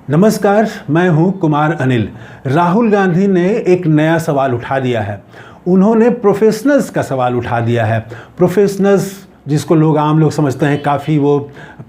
नमस्कार, मैं हूं कुमार अनिल। राहुल गांधी ने एक नया सवाल उठा दिया है। उन्होंने प्रोफेशनल्स का सवाल उठा दिया है। प्रोफेशनल्स जिसको आम लोग समझते हैं काफ़ी वो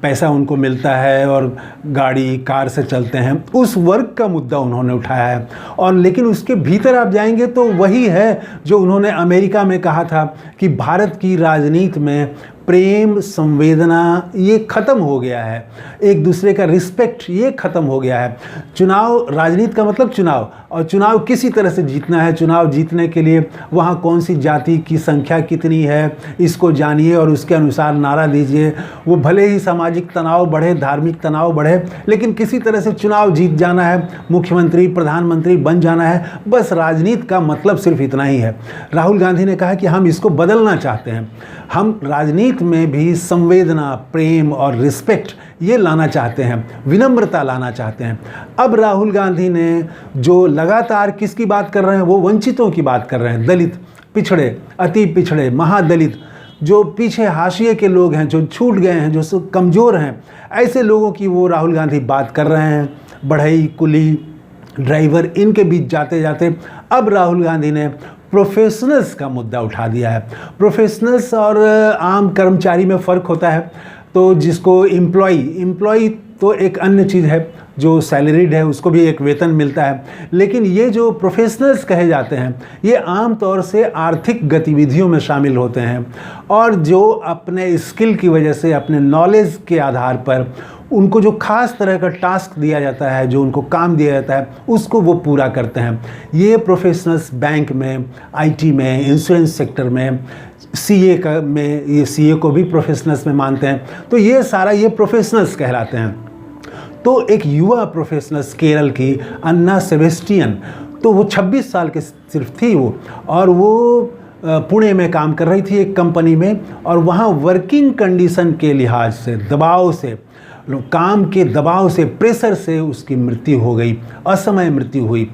पैसा उनको मिलता है और गाड़ी कार से चलते हैं, उस वर्ग का मुद्दा उन्होंने उठाया है। और लेकिन उसके भीतर आप जाएंगे तो वही है जो उन्होंने अमेरिका में कहा था कि भारत की राजनीति में प्रेम, संवेदना ये ख़त्म हो गया है, एक दूसरे का रिस्पेक्ट ये ख़त्म हो गया है। चुनाव, राजनीति का मतलब चुनाव, और चुनाव किसी तरह से जीतना है। चुनाव जीतने के लिए वहाँ कौन सी जाति की संख्या कितनी है इसको जानिए और उसके अनुसार नारा दीजिए। वो भले ही सामाजिक तनाव बढ़े, धार्मिक तनाव बढ़े, लेकिन किसी तरह से चुनाव जीत जाना है, मुख्यमंत्री प्रधानमंत्री बन जाना है। बस राजनीति का मतलब सिर्फ इतना ही है। राहुल गांधी ने कहा कि हम इसको बदलना चाहते हैं। हम राजनीति में भी संवेदना, प्रेम और रिस्पेक्ट ये लाना चाहते हैं, विनम्रता लाना चाहते हैं। अब राहुल गांधी ने जो लगातार किसकी बात कर रहे हैं, वो वंचितों की बात कर रहे हैं। दलित, पिछड़े, अति पिछड़े, महादलित, जो पीछे हाशिए के लोग हैं, जो छूट गए हैं, जो कमज़ोर हैं, ऐसे लोगों की वो राहुल गांधी बात कर रहे हैं। बढ़ई, कुली, ड्राइवर, इनके बीच जाते जाते अब राहुल गांधी ने प्रोफेशनल्स का मुद्दा उठा दिया है। प्रोफेशनल्स और आम कर्मचारी में फ़र्क होता है। तो जिसको एम्प्लॉय तो एक अन्य चीज़ है, जो सैलरीड है उसको भी एक वेतन मिलता है। लेकिन ये जो प्रोफेशनल्स कहे जाते हैं ये आम तौर से आर्थिक गतिविधियों में शामिल होते हैं और जो अपने स्किल की वजह से, अपने नॉलेज के आधार पर उनको जो खास तरह का टास्क दिया जाता है, जो उनको काम दिया जाता है, उसको वो पूरा करते हैं। ये प्रोफेशनल्स बैंक में, आईटी में, इंश्योरेंस सेक्टर में, सीए ये सीए को भी प्रोफेशनल्स में मानते हैं। तो ये सारा ये प्रोफेशनल्स कहलाते हैं। तो एक युवा प्रोफेशनल्स केरल की अन्ना सेबेस्टियन, तो वो 26 साल के सिर्फ थी वो, और वो पुणे में काम कर रही थी एक कंपनी में, और वहाँ वर्किंग कंडीशन के लिहाज से, दबाव से, काम के दबाव से, प्रेशर से उसकी मृत्यु हो गई, असमय मृत्यु हुई।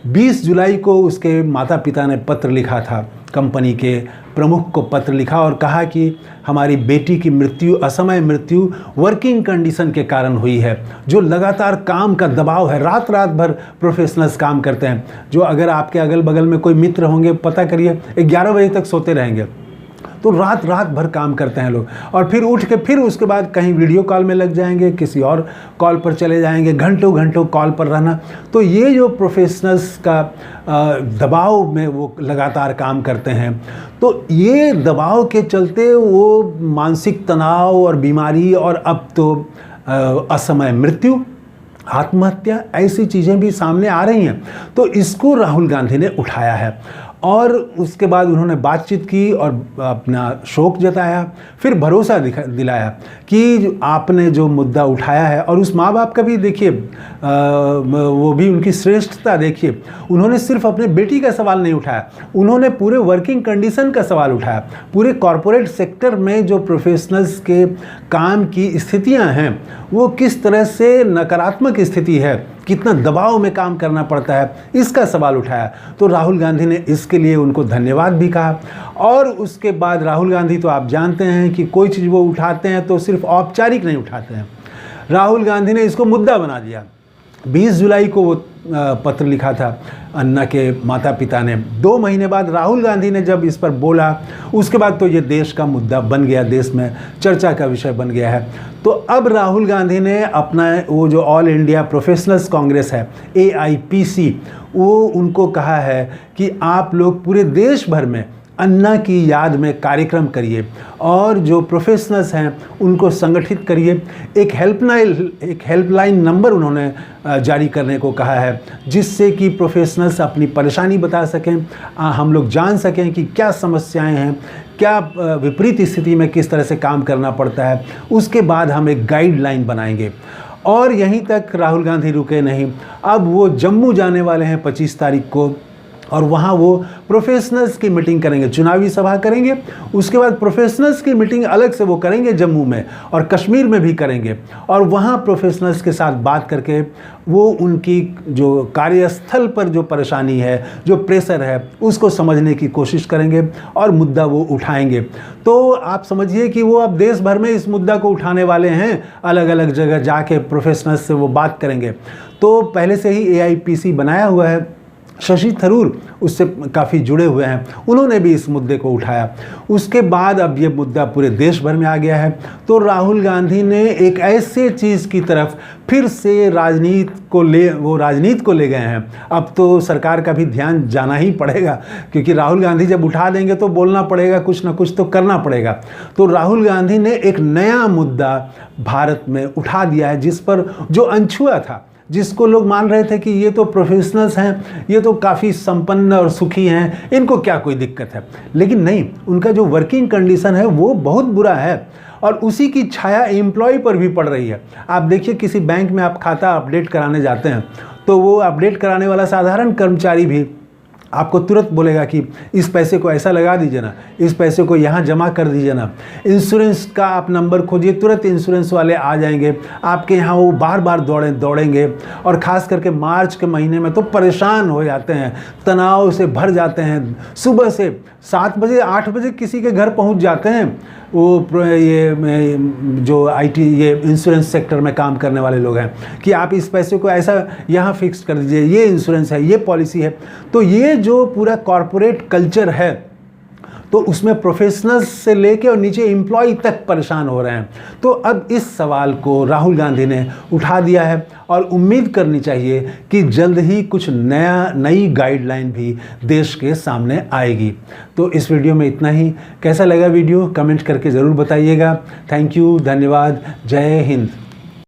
20 जुलाई को उसके माता पिता ने पत्र लिखा था, कंपनी के प्रमुख को पत्र लिखा और कहा कि हमारी बेटी की मृत्यु, असमय मृत्यु वर्किंग कंडीशन के कारण हुई है। जो लगातार काम का दबाव है, रात रात भर प्रोफेशनल्स काम करते हैं। जो अगर आपके अगल बगल में कोई मित्र होंगे, पता करिए 11 बजे तक सोते रहेंगे। तो रात रात भर काम करते हैं लोग, और फिर उठ के फिर उसके बाद कहीं वीडियो कॉल में लग जाएंगे, किसी और कॉल पर चले जाएंगे, घंटों घंटों कॉल पर रहना। तो ये जो प्रोफेशनल्स का दबाव में वो लगातार काम करते हैं, तो ये दबाव के चलते वो मानसिक तनाव और बीमारी, और अब तो असमय मृत्यु, आत्महत्या, ऐसी चीज़ें भी सामने आ रही हैं। तो इसको राहुल गांधी ने उठाया है और उसके बाद उन्होंने बातचीत की और अपना शोक जताया, फिर भरोसा दिलाया कि आपने जो मुद्दा उठाया है, और उस माँ बाप का भी देखिए, वो भी उनकी श्रेष्ठता देखिए। उन्होंने सिर्फ अपने बेटी का सवाल नहीं उठाया, उन्होंने पूरे वर्किंग कंडीशन का सवाल उठाया। पूरे कॉरपोरेट सेक्टर में जो प्रोफेशनल्स के काम की स्थितियाँ हैं, वो किस तरह से नकारात्मक स्थिति है, कितना दबाव में काम करना पड़ता है, इसका सवाल उठाया। तो राहुल गांधी ने इसके लिए उनको धन्यवाद भी कहा। और उसके बाद राहुल गांधी, तो आप जानते हैं कि कोई चीज़ वो उठाते हैं तो सिर्फ औपचारिक नहीं उठाते हैं। राहुल गांधी ने इसको मुद्दा बना दिया। 20 जुलाई को वो पत्र लिखा था अन्ना के माता पिता ने। 2 महीने बाद राहुल गांधी ने जब इस पर बोला, उसके बाद तो ये देश का मुद्दा बन गया, देश में चर्चा का विषय बन गया है। तो अब राहुल गांधी ने अपना वो जो ऑल इंडिया प्रोफेशनल्स कांग्रेस है, AIPC, वो उनको कहा है कि आप लोग पूरे देश भर में अन्ना की याद में कार्यक्रम करिए और जो प्रोफेशनल्स हैं उनको संगठित करिए। एक हेल्पलाइन नंबर उन्होंने जारी करने को कहा है, जिससे कि प्रोफेशनल्स अपनी परेशानी बता सकें, हम लोग जान सकें कि क्या समस्याएं हैं, क्या विपरीत स्थिति में किस तरह से काम करना पड़ता है। उसके बाद हम एक गाइडलाइन बनाएंगे। और यहीं तक राहुल गांधी रुके नहीं, अब वो जम्मू जाने वाले हैं 25 तारीख को, और वहाँ वो प्रोफेशनल्स की मीटिंग करेंगे, चुनावी सभा करेंगे। उसके बाद प्रोफेशनल्स की मीटिंग अलग से वो करेंगे जम्मू में, और कश्मीर में भी करेंगे। और वहाँ प्रोफेशनल्स के साथ बात करके वो उनकी जो कार्यस्थल पर जो परेशानी है, जो प्रेशर है, उसको समझने की कोशिश करेंगे और मुद्दा वो उठाएंगे। तो आप समझिए कि वो अब देश भर में इस मुद्दा को उठाने वाले हैं, अलग अलग जगह जाके प्रोफेशनल्स से वो बात करेंगे। तो पहले से ही AIPC बनाया हुआ है, शशि थरूर उससे काफ़ी जुड़े हुए हैं, उन्होंने भी इस मुद्दे को उठाया। उसके बाद अब ये मुद्दा पूरे देश भर में आ गया है। तो राहुल गांधी ने एक ऐसे चीज़ की तरफ फिर से राजनीति को ले गए हैं। अब तो सरकार का भी ध्यान जाना ही पड़ेगा, क्योंकि राहुल गांधी जब उठा देंगे तो बोलना पड़ेगा, कुछ ना कुछ तो करना पड़ेगा। तो राहुल गांधी ने एक नया मुद्दा भारत में उठा दिया है, जिस पर जो अनछुआ था, जिसको लोग मान रहे थे कि ये तो प्रोफेशनल्स हैं, ये तो काफ़ी संपन्न और सुखी हैं, इनको क्या कोई दिक्कत है, लेकिन नहीं, उनका जो वर्किंग कंडीशन है वो बहुत बुरा है। और उसी की छाया एम्प्लॉय पर भी पड़ रही है। आप देखिए, किसी बैंक में आप खाता अपडेट कराने जाते हैं तो वो अपडेट कराने वाला साधारण कर्मचारी भी आपको तुरंत बोलेगा कि इस पैसे को ऐसा लगा दीजिए ना, इस पैसे को यहाँ जमा कर दीजिए ना, इंश्योरेंस का आप नंबर खोजिए, तुरंत इंश्योरेंस वाले आ जाएंगे आपके यहाँ। वो बार बार दौड़ेंगे, और ख़ास करके मार्च के महीने में तो परेशान हो जाते हैं, तनाव से भर जाते हैं। सुबह से 7 बजे 8 बजे किसी के घर पहुँच जाते हैं वो ये जो IT ये इंश्योरेंस सेक्टर में काम करने वाले लोग हैं कि आप इस पैसे को ऐसा यहाँ फिक्स कर दीजिए, ये इंश्योरेंस है, ये पॉलिसी है। तो ये जो पूरा कॉरपोरेट कल्चर है, तो उसमें प्रोफेशनल्स से लेके और नीचे एम्प्लॉय तक परेशान हो रहे हैं। तो अब इस सवाल को राहुल गांधी ने उठा दिया है, और उम्मीद करनी चाहिए कि जल्द ही कुछ नई गाइडलाइन भी देश के सामने आएगी। तो इस वीडियो में इतना ही। कैसा लगा वीडियो कमेंट करके ज़रूर बताइएगा। थैंक यू, धन्यवाद, जय हिंद।